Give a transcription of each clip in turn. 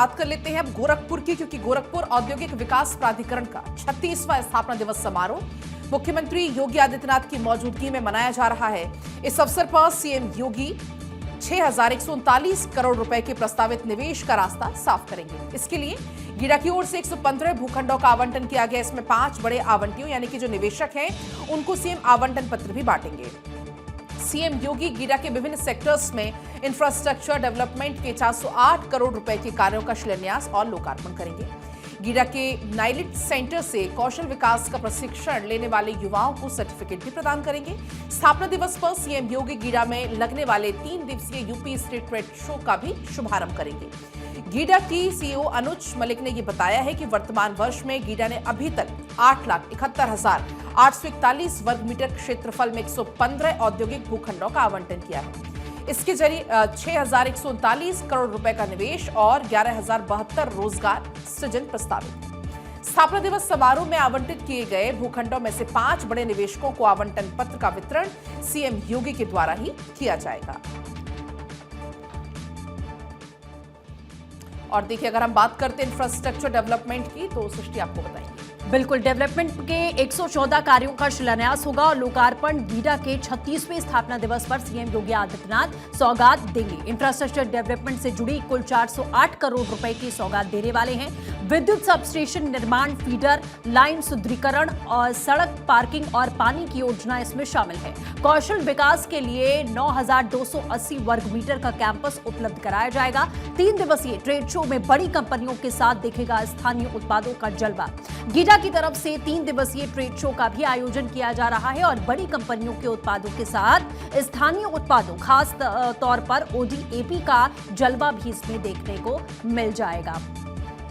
बात कर लेते हैं अब गोरखपुर की, क्योंकि गोरखपुर औद्योगिक विकास प्राधिकरण का 36वां स्थापना दिवस समारोह मुख्यमंत्री योगी आदित्यनाथ की मौजूदगी में मनाया जा रहा है। इस अवसर पर सीएम योगी 6,139 करोड़ रुपए के प्रस्तावित निवेश का रास्ता साफ करेंगे। इसके लिए गीडा की ओर से 115 भूखंडों का आवंटन किया गया। इसमें 5 बड़े आवंटियों यानी कि जो निवेशक हैं उनको सीएम आवंटन पत्र भी बांटेंगे। सीएम योगी गीडा के विभिन्न सेक्टर्स में इंफ्रास्ट्रक्चर डेवलपमेंट के 408 करोड़ रुपए के कार्यों का शिलान्यास और लोकार्पण करेंगे। गीडा के नाइलिट सेंटर से कौशल विकास का प्रशिक्षण लेने वाले युवाओं को सर्टिफिकेट भी प्रदान करेंगे। स्थापना दिवस पर सीएम योगी गीडा में लगने वाले 3 दिवसीय यूपी स्टेट ट्रेड शो का भी शुभारंभ करेंगे। गीडा की सीईओ अनुज मलिक ने यह बताया है कि वर्तमान वर्ष में गीडा ने अभी तक 8,71,841 वर्ग मीटर क्षेत्रफल में 115 औद्योगिक भूखंडों का आवंटन किया है। इसके जरिए 6,139 करोड़ रुपए का निवेश और 11,072 रोजगार सृजन प्रस्तावित है। स्थापना दिवस समारोह में आवंटित किए गए भूखंडों में से 5 बड़े निवेशकों को आवंटन पत्र का वितरण सीएम योगी के द्वारा ही किया जाएगा। और देखिए, अगर हम बात करते हैं इंफ्रास्ट्रक्चर डेवलपमेंट की, तो सृष्टि आपको बताएंगे। बिल्कुल, डेवलपमेंट के 114 कार्यों का शिलान्यास होगा और लोकार्पण गीडा के 36वें स्थापना दिवस पर सीएम योगी आदित्यनाथ सौगात देंगे। इंफ्रास्ट्रक्चर डेवलपमेंट से जुड़ी कुल 408 करोड़ रुपए की सौगात देने वाले हैं। विद्युत सबस्टेशन निर्माण, फीडर लाइन सुदृढ़ीकरण और सड़क पार्किंग और पानी की योजना इसमें शामिल है। कौशल विकास के लिए 9,280 वर्ग मीटर का कैंपस उपलब्ध कराया जाएगा। 3 दिवसीय ट्रेड शो में बड़ी कंपनियों के साथ दिखेगा स्थानीय उत्पादों का जलवा। गीडा की तरफ से 3 दिवसीय ट्रेड शो का भी आयोजन किया जा रहा है और बड़ी कंपनियों के उत्पादों के साथ स्थानीय उत्पादों, खास तौर पर ओडीएपी का जलवा भी इसमें देखने को मिल जाएगा।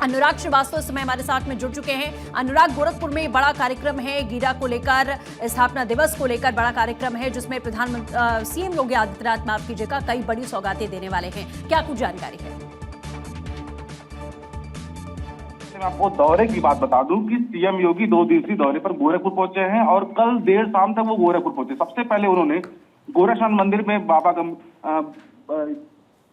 अनुराग श्रीवास्तव इस समय हमारे साथ में जुड़ चुके हैं। अनुराग, गोरखपुर में बड़ा कार्यक्रम है, गीडा को लेकर, स्थापना दिवस को लेकर बड़ा कार्यक्रम है जिसमें प्रधानमंत्री सीएम योगी आदित्यनाथ, माफ कीजिएगा, कई बड़ी सौगातें देने वाले हैं। क्या कुछ जानकारी है? मैं आपको दौरे की बात बता दूं कि सीएम योगी 2 दिवसीय दौरे पर गोरखपुर पहुंचे हैं और कल देर शाम तक वो गोरखपुर पहुंचे। सबसे पहले उन्होंने गोरखनाथ मंदिर में बाबा का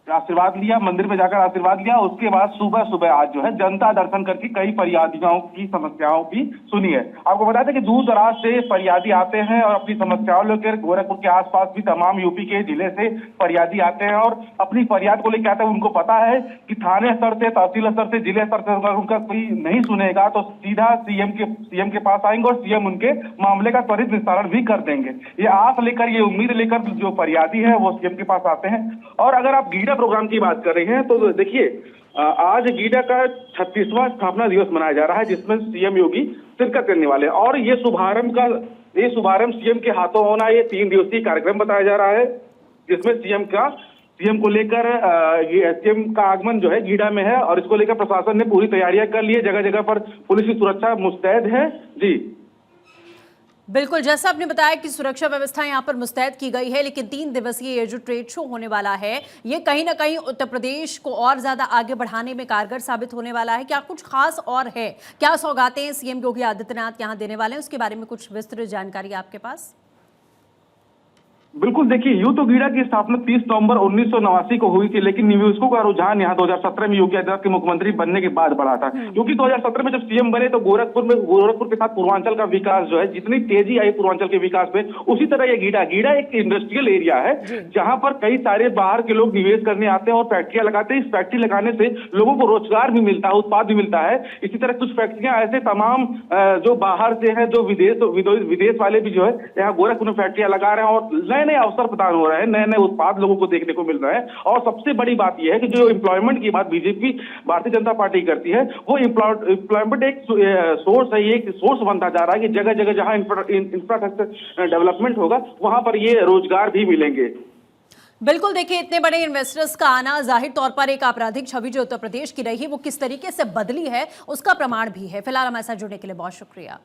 आशीर्वाद लिया, मंदिर में जाकर आशीर्वाद लिया। उसके बाद सुबह सुबह आज जो है जनता दर्शन करके कई फरियादियों की समस्याओं की सुनी है। आपको बता दें कि दूर दराज से फरियादी आते हैं और अपनी समस्याओं लेकर, गोरखपुर के आसपास भी तमाम यूपी के जिले से फरियादी आते हैं और अपनी फरियाद को लेकर आते हैं। उनको पता है कि थाने स्तर से, तहसील स्तर से, जिले स्तर से उनका कोई नहीं सुनेगा तो सीधा सीएम के पास आएंगे और सीएम उनके मामले का त्वरित निस्तारण भी कर देंगे। ये आस लेकर, ये उम्मीद लेकर जो फरियादी है वो सीएम के पास आते हैं। और अगर आप गीडा प्रोग्राम की बात कर रहे हैं तो देखिए, आज गीडा का 36वां स्थापना दिवस मनाया जा रहा है जिसमें सीएम योगी शिरकत करने वाले हैं और ये शुभारंभ सीएम के हाथों होना, ये 3 दिवसीय कार्यक्रम बताया जा रहा है जिसमें सीएम को लेकर सीएम का आगमन जो है गीडा में है और इसको लेकर प्रशासन ने पूरी तैयारियां कर ली है। जगह जगह पर पुलिस की सुरक्षा मुस्तैद है। जी बिल्कुल, जैसा आपने बताया कि सुरक्षा व्यवस्था यहां पर मुस्तैद की गई है, लेकिन 3 दिवसीय ये जो ट्रेड शो होने वाला है ये कहीं ना कहीं उत्तर प्रदेश को और ज्यादा आगे बढ़ाने में कारगर साबित होने वाला है। क्या कुछ खास और है? क्या सौगातें सीएम योगी आदित्यनाथ यहां देने वाले हैं, उसके बारे में कुछ विस्तृत जानकारी आपके पास? बिल्कुल, देखिए, यूं तो गीडा की स्थापना 30 नवंबर 1989 को हुई थी, लेकिन निवेशकों का रुझान यहाँ 2017 में योगी आदित्यनाथ के मुख्यमंत्री बनने के बाद बढ़ा था। क्योंकि 2017 में जब सीएम बने तो गोरखपुर के साथ पूर्वांचल का विकास जो है, जितनी तेजी आई पूर्वांचल के विकास में, उसी तरह ये गीडा एक इंडस्ट्रियल एरिया है जहां पर कई सारे बाहर के लोग निवेश करने आते हैं और फैक्ट्रियां लगाते हैं। इस फैक्ट्री लगाने से लोगों को रोजगार भी मिलता है, उत्पाद भी मिलता है। इसी तरह कुछ फैक्ट्रियां ऐसे तमाम जो बाहर से है, जो विदेश वाले भी जो है यहाँ गोरखपुर में फैक्ट्रियां लगा रहे हैं और नए अवसर प्रदान हो रहे हैं, नए उत्पाद लोगों को देखने को मिल रहे हैं। और सबसे बड़ी बात यह है कि जो एम्प्लॉयमेंट की बात बीजेपी, भारतीय जनता पार्टी करती है, वो एम्प्लॉयमेंट एक सोर्स है, एक सोर्स बनता जा रहा है कि जगह जगह जहां इंफ्रास्ट्रक्चर डेवलपमेंट होगा वहां पर ये रोजगार भी मिलेंगे। बिल्कुल, देखिए, इतने बड़े इन्वेस्टर्स का आना जाहिर तौर पर एक आपराधिक छवि जो उत्तर प्रदेश की रही वो किस तरीके से बदली है उसका प्रमाण भी है। फिलहाल हमारे साथ जुड़ने के लिए बहुत शुक्रिया।